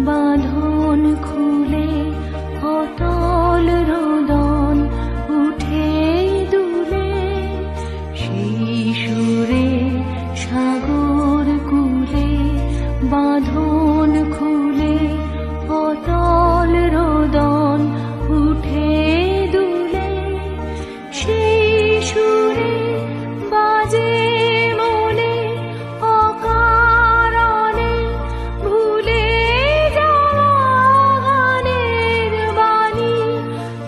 বাঁধন খুলে অতল রোদন উঠে দুলে, সেই সুরে সাগর কুলে বাঁধন খুলে অতল রোদন উঠে দুলে, সেই সুরে বাজে মনে অকারণে ভুলে যাওয়া গানের বাণী,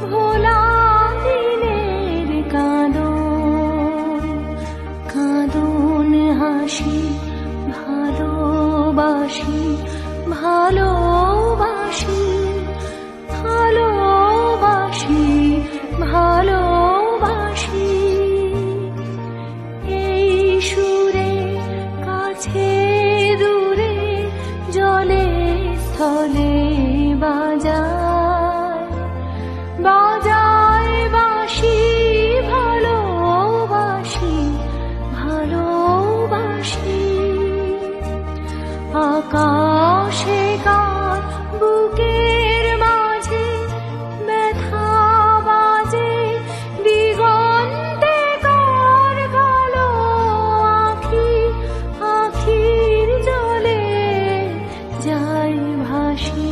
ভোলা দিনের কাঁদন কাঁদন হাসি ভালোবাসি ভালোবাসি ভালোবাসি ভালোবাসি, এই সুরে কাছে দূরে জলে স্থলে বাজায় বাজায় বাঁশি, ভালোবাসি ভালোবাসি। আকাশে কার বুকের মাঝে ব্যথা বাজে, দিগন্তে কার কালো আখি, আখির জলে যাই ভাসি।